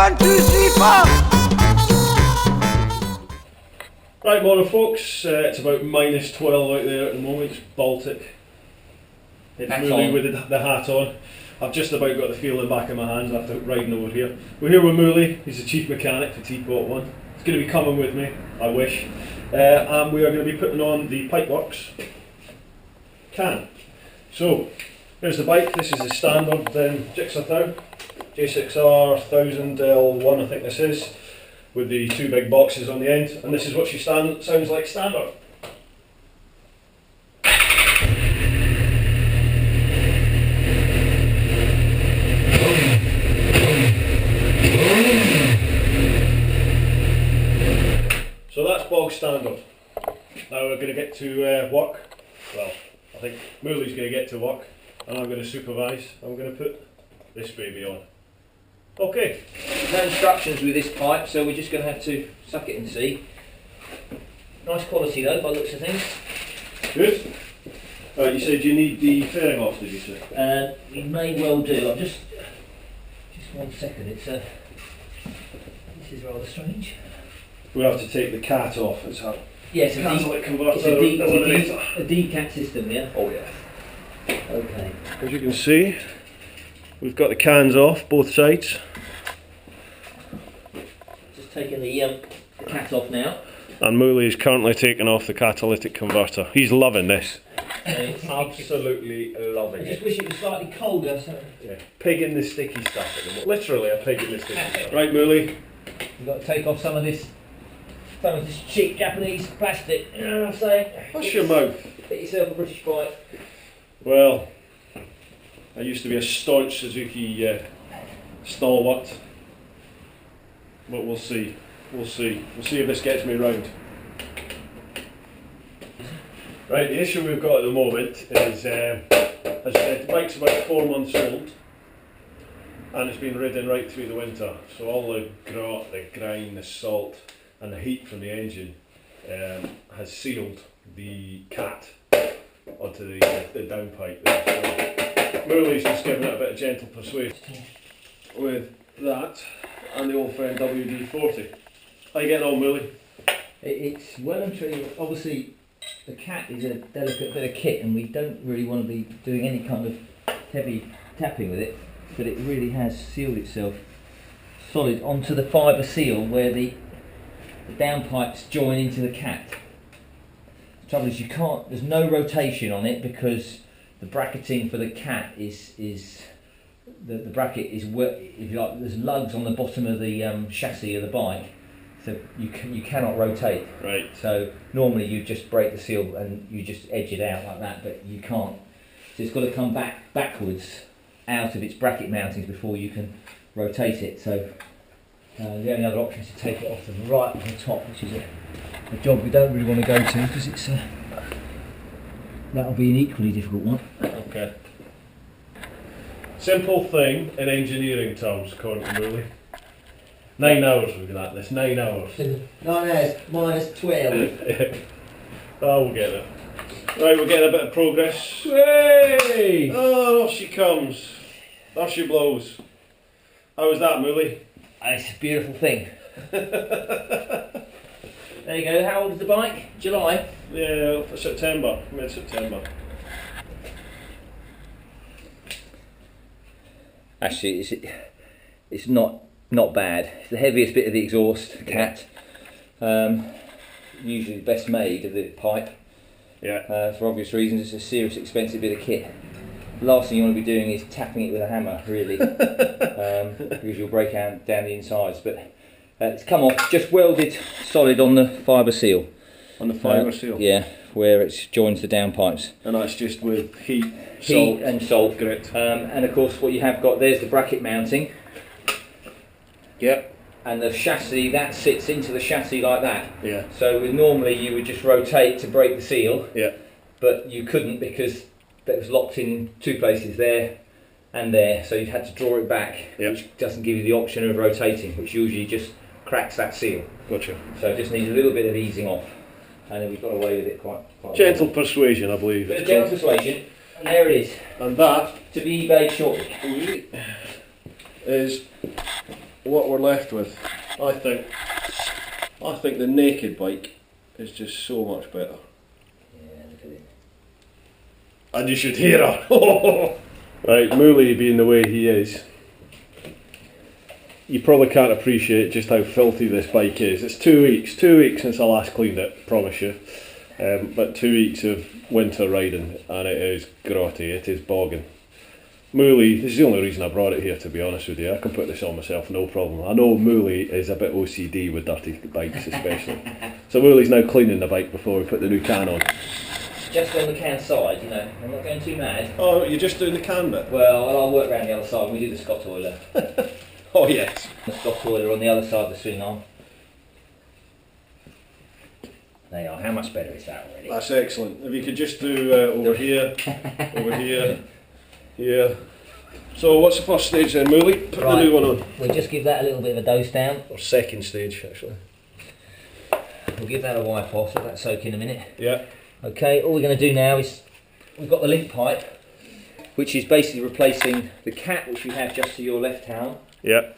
1, 2, 3, 4. Right, morning folks, it's about minus 12 out there at the moment, it's Baltic. It's Mooley with the hat on. I've just about got the feel in the back of my hands after riding over here. We're here with Mooley, he's the chief mechanic for TeapotOne. He's going to be coming with me, I wish. And we are going to be putting on the Pipewerx can. So, here's the bike. This is the standard Suzuki GSX-R1000 L1, I think this is, with the two big boxes on the end. And this is what she sounds like standard. So that's bog standard. Now we're going to get to work. Well, I think Mooley's going to get to work and I'm going to supervise. I'm going to put this baby on. Okay. No instructions with this pipe, so we're just going to have to suck it and see. Nice quality though, by the looks of things. Good. Right, you said you need the fairing off, did you say? We may well do. Just 1 second. It's this is rather strange. We have to take the cat off. It's a yes, catalytic converter. a decat system, yeah. Oh yeah. Okay. As you can see, we've got the cans off both sides. Just taking the cat off now. And Mooley is currently taking off the catalytic converter. He's loving this. Absolutely loving I just it. wish it was slightly colder. So. Yeah. Pig in the sticky stuff at the moment. Literally a pig in the sticky stuff. Right, Mooley. We've got to take off some of this cheap Japanese plastic. You know what I'm saying? What's your mouth? Get yourself a British bike. Well, I used to be a staunch Suzuki stalwart. But we'll see. We'll see. We'll see if this gets me round. Right, the issue we've got at the moment is, as I said, the bike's about 4 months old and it's been ridden right through the winter. So all the grot, the grime, the salt and the heat from the engine has sealed the cat onto the downpipe there. So Mooley's just giving it a bit of gentle persuasion with that and the old friend WD-40. How you getting on, Mooley? It's well and truly, obviously the cat is a delicate bit of kit and we don't really want to be doing any kind of heavy tapping with it, but it really has sealed itself solid onto the fibre seal where the downpipes join into the cat. The trouble is there's no rotation on it because the bracketing for the cat is the bracket is, if you like, there's lugs on the bottom of the chassis of the bike. So you cannot rotate. Right. So normally you just break the seal and you just edge it out like that, but you can't. So it's got to come backwards out of its bracket mountings before you can rotate it. So the only other option is to take it off to the right on the top, which is a job we don't really want to go to because it's that'll be an equally difficult one. Okay. Simple thing in engineering terms, according to Mooley. 9 hours we've been at this, 9 hours. 9 hours minus 12. Oh, we'll get it. Right, we're getting a bit of progress. Hey! Oh, off she comes. Off she blows. How was that, Mooley? It's a beautiful thing. There you go. How old is the bike? July? Yeah, September, mid-September. Actually, it's not bad. It's the heaviest bit of the exhaust, cat. Usually the best made of the pipe. Yeah. For obvious reasons, it's a serious expensive bit of kit. The last thing you want to be doing is tapping it with a hammer, really, because you'll break down the insides. But it's come off, just welded solid on the fibre seal. On the fibre seal? Yeah, where it joins the downpipes. And that's just with heat and salt. Grit. And of course what you have got, there's the bracket mounting. Yep. And the chassis, that sits into the chassis like that. Yeah. So normally you would just rotate to break the seal. Yeah. But you couldn't because that was locked in 2 places, there and there. So you had to draw it back, yep. Which doesn't give you the option of rotating, which usually just cracks that seal. Gotcha. So it just needs a little bit of easing off. And then we've got away with it quite gentle well. persuasion, I believe. Bit of gentle persuasion. And there it is. And that to be eBayed shortly. is what we're left with, I think the naked bike is just so much better. Yeah, look at it. And you should hear her. Right, Mooley being the way he is, you probably can't appreciate just how filthy this bike is. It's 2 weeks since I last cleaned it, promise you. But 2 weeks of winter riding and it is grotty, it is bogging. Mooley, this is the only reason I brought it here, to be honest with you. I can put this on myself, no problem. I know Mooley is a bit OCD with dirty bikes especially. So Mooley's now cleaning the bike before we put the new can on. Just on the can side, you know, I'm not going too mad. Oh, you're just doing the can bit? Well, I'll work around the other side. We do the Scott oiler. Oh yes. The Scott oiler on the other side of the swing arm. There you are. How much better is that already? That's excellent. If you could just do over here, over here, here. So what's the first stage then, Mooley? Put the new one on. We'll just give that a little bit of a dose down. Or second stage, actually. We'll give that a wipe off, let that soak in a minute. Yeah. Okay, all we're going to do now is, we've got the link pipe, which is basically replacing the cat which we have just to your left hand. Yeah.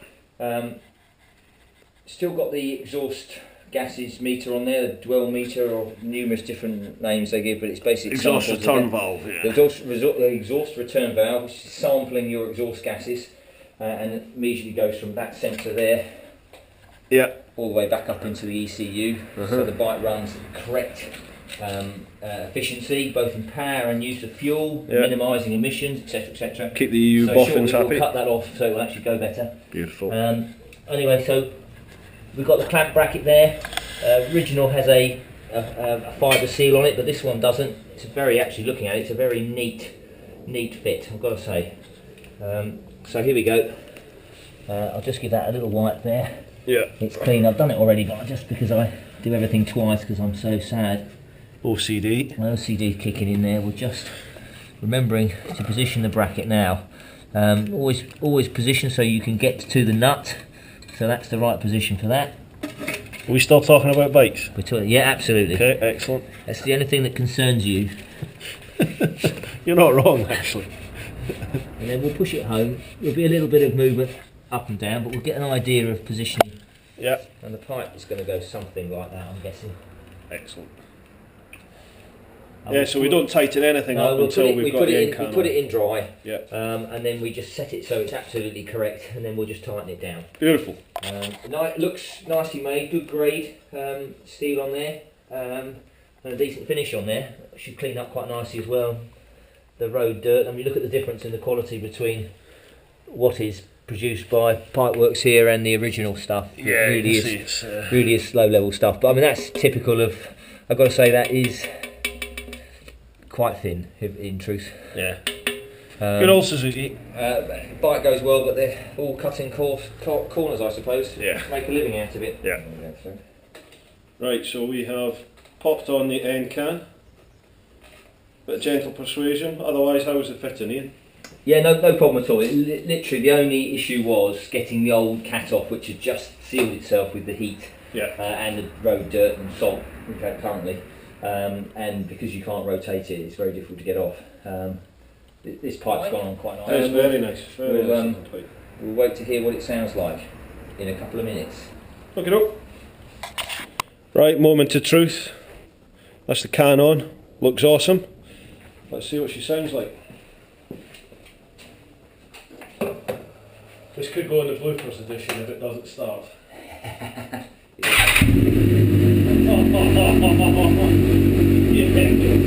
Still got the exhaust gases meter on there, the dwell meter, or numerous different names they give, but it's basically Exhaust return valve, yeah. The exhaust return valve, which is sampling your exhaust gases, and it immediately goes from that sensor there, yeah, all the way back up into the ECU, so the bike runs the correct efficiency, both in power and use of fuel, minimising emissions, etc, etc. Keep the EU boffins happy. We'll cut that off so it will actually go better. Beautiful. Anyway, so we've got the clamp bracket there. Original has a fibre seal on it, but this one doesn't. It's actually looking at it, it's a very neat fit, I've got to say. So here we go. I'll just give that a little wipe there. Yeah. It's clean. I've done it already, but just because I do everything twice because I'm so sad. OCD. My OCD kicking in there. We're just remembering to position the bracket now. Always position so you can get to the nut. So that's the right position for that. Are we still talking about bikes? We're talking, yeah, absolutely. Okay, excellent. That's the only thing that concerns you. You're not wrong, actually. And then we'll push it home. There'll be a little bit of movement up and down, but we'll get an idea of positioning. Yeah. And the pipe is going to go something like that, I'm guessing. Excellent. Yeah, so we don't tighten anything up until we've got the end can on. We put it in dry, yeah. And then we just set it so it's absolutely correct, and then we'll just tighten it down. Beautiful. It looks nicely made, good grade steel on there, and a decent finish on there. It should clean up quite nicely as well. The road dirt, I mean, look at the difference in the quality between what is produced by Pipewerx here and the original stuff. Yeah, it really is low level stuff, but I mean that's typical of, I've got to say that is quite thin in truth. Yeah. Good old Suzuki. Bike goes well, but they're all cutting corners, I suppose. Yeah. Make a living out of it. Yeah. Right, so we have popped on the end can. Bit of gentle persuasion. Otherwise, how was it fitting, Ian? Yeah, no problem at all. Literally, the only issue was getting the old cat off, which had just sealed itself with the heat and the road dirt and salt we've had currently. And because you can't rotate it, it's very difficult to get off. This pipe's gone on quite nicely. It's very nice. We'll wait to hear what it sounds like in a couple of minutes. Look it up. Right, moment of truth. That's the can on. Looks awesome. Let's see what she sounds like. This could go in the bloopers edition if it doesn't start. Yeah.